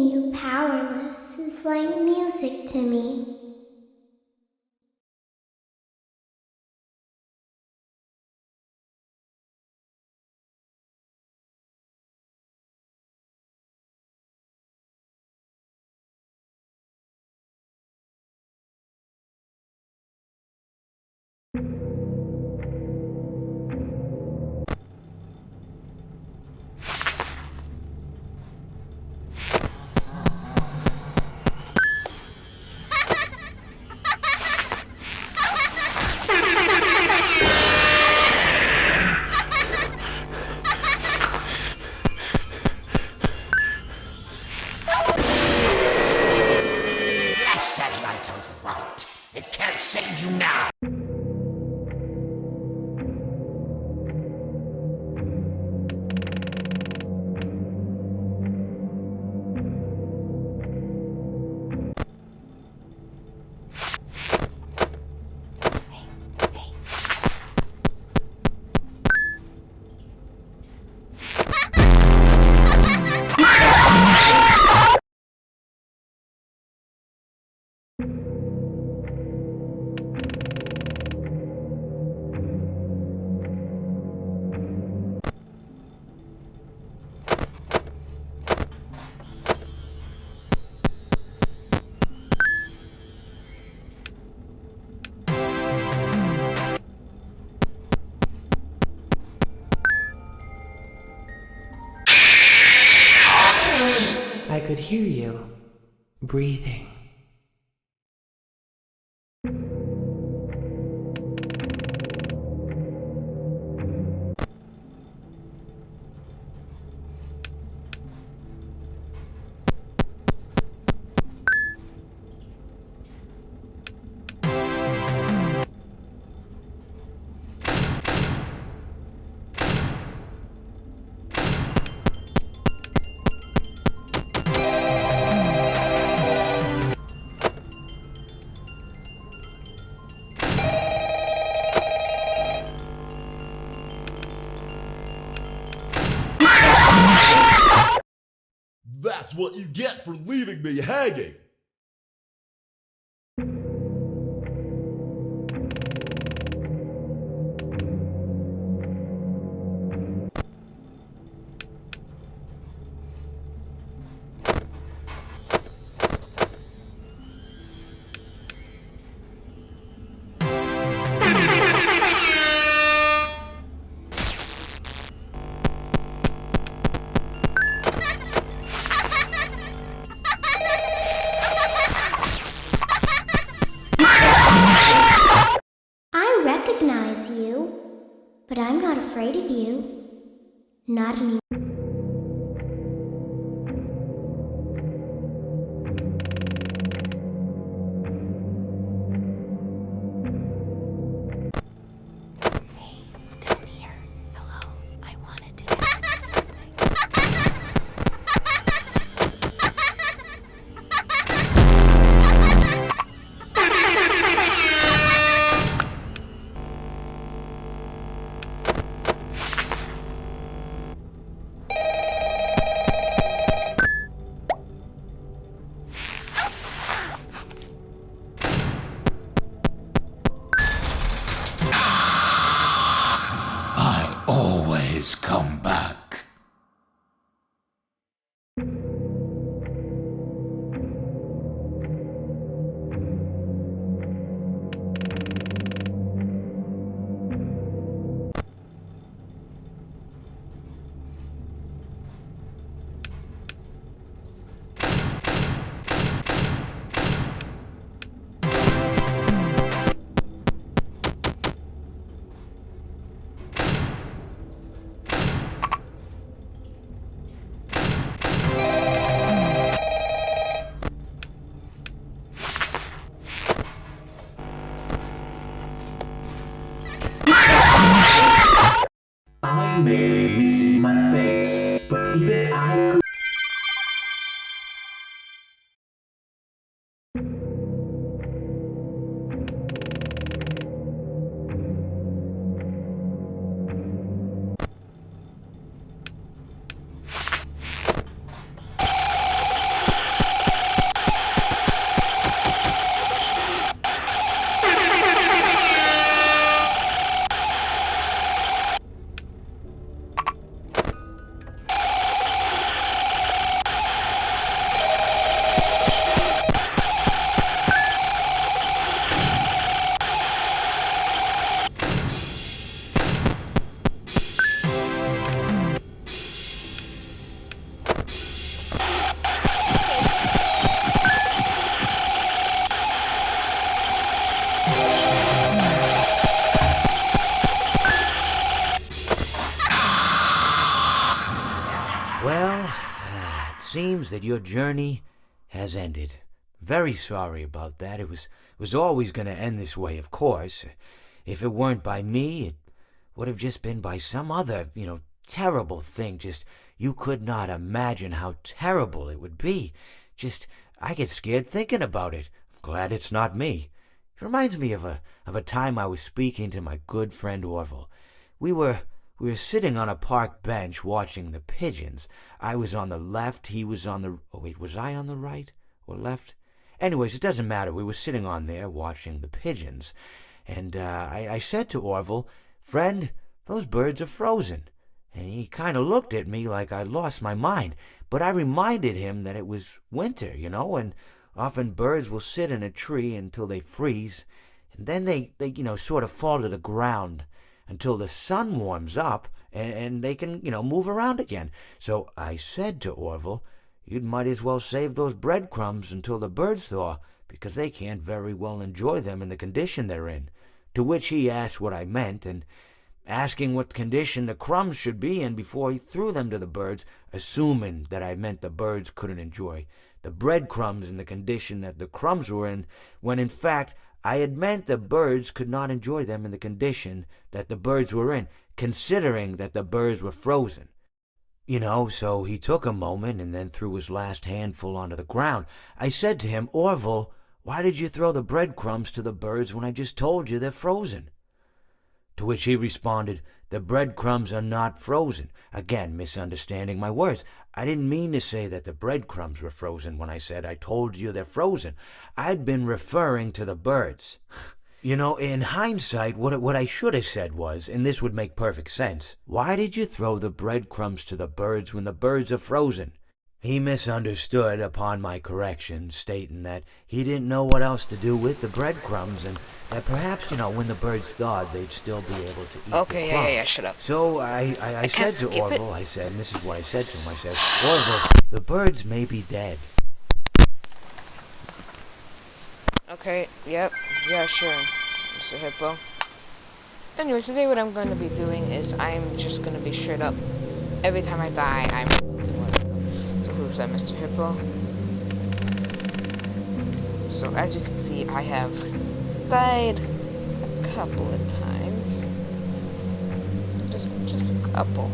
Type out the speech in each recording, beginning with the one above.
seeing you powerless is like music to me. Flash that light on the right. It can't save you now. I could hear you breathing. That's what you get for leaving me hanging! I recognize you, but I'm not afraid of you. Not anymore. Down here. Hello. I wanted to ask you something. I always come back. comes that your journey has ended. Very sorry about that. It was always going to end this way, of course. If it weren't by me, it would have just been by some other, terrible thing. Just, you could not imagine how terrible it would be. Just, I get scared thinking about it. I'm glad it's not me. It reminds me of a time I was speaking to my good friend Orville. We were sitting on a park bench watching the pigeons. I was on the left, he was on the... Oh, wait, was I on the right or left? Anyways, it doesn't matter. We were sitting on there watching the pigeons. And I said to Orville, "Friend, those birds are frozen." And he kind of looked at me like I'd lost my mind. But I reminded him that it was winter, and often birds will sit in a tree until they freeze. And then they sort of fall to the ground until the sun warms up and they can, move around again. So I said to Orville, "You might as well save those breadcrumbs until the birds thaw, because they can't very well enjoy them in the condition they're in." To which he asked what I meant, and asking what condition the crumbs should be in before he threw them to the birds, assuming that I meant the birds couldn't enjoy the breadcrumbs in the condition that the crumbs were in, when in fact I had meant the birds could not enjoy them in the condition that the birds were in, considering that the birds were frozen. So he took a moment and then threw his last handful onto the ground. I said to him, "Orville, why did you throw the breadcrumbs to the birds when I just told you they're frozen?" To which he responded, "The breadcrumbs are not frozen." Again, misunderstanding my words. I didn't mean to say that the breadcrumbs were frozen when I said I told you they're frozen. I'd been referring to the birds. In hindsight, what I should have said was, and this would make perfect sense, "Why did you throw the breadcrumbs to the birds when the birds are frozen?" He misunderstood upon my correction, stating that he didn't know what else to do with the breadcrumbs, and that perhaps, when the birds thawed, they'd still be able to eat the crumbs. Yeah, shut up. So I said to Orville, I said, and this is what I said to him, I said, "Orville, the birds may be dead." Okay, yep, yeah, sure, Mr. Hippo. Anyway, today what I'm going to be doing is I'm just going to be straight up. Every time I die, I'm... So who's that, Mr. Hippo? So as you can see, I have died a couple of times. Just a couple.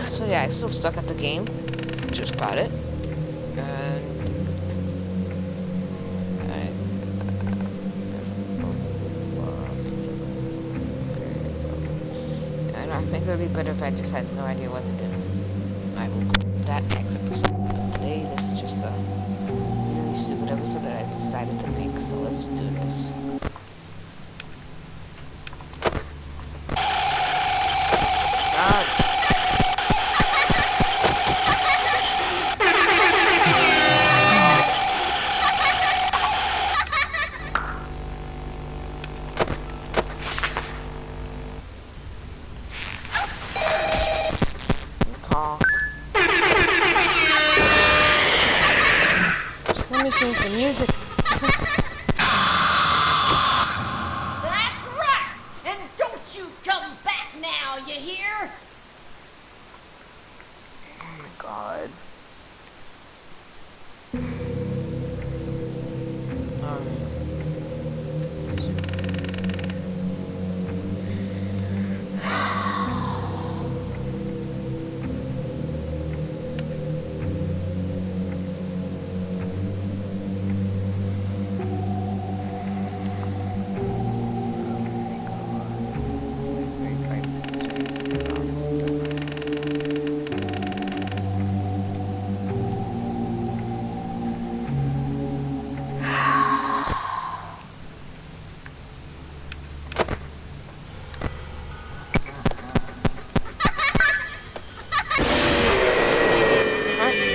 So yeah, I'm still stuck at the game. Just got it. And I think it would be better if I just had no idea what to do. I will go to that next episode. Today, this is just a really stupid episode that I decided to make, so let's do this. Let me change the music. That's right! And don't you come back now, you hear? Oh my god.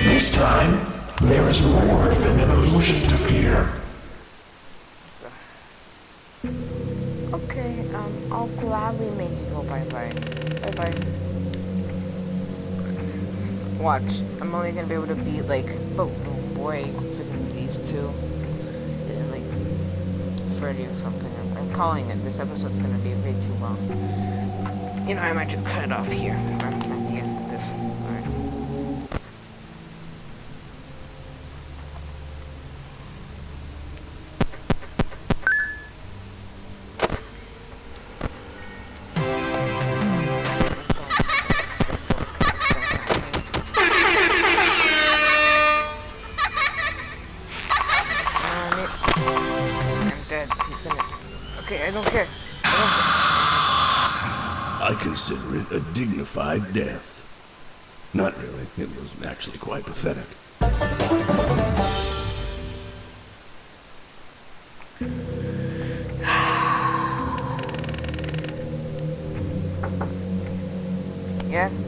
This time, there is more than an illusion to fear. Okay, I'll gladly make you go bye-bye. Bye-bye. Watch. I'm only gonna be able to beat like, oh boy, freaking these two, and like Freddy or something. I'm calling it. This episode's gonna be way too long. You know, I might just cut it off here. Right at the end of this. Alright. Okay, I don't care. I consider it a dignified death. Not really. It was actually quite pathetic. Yes?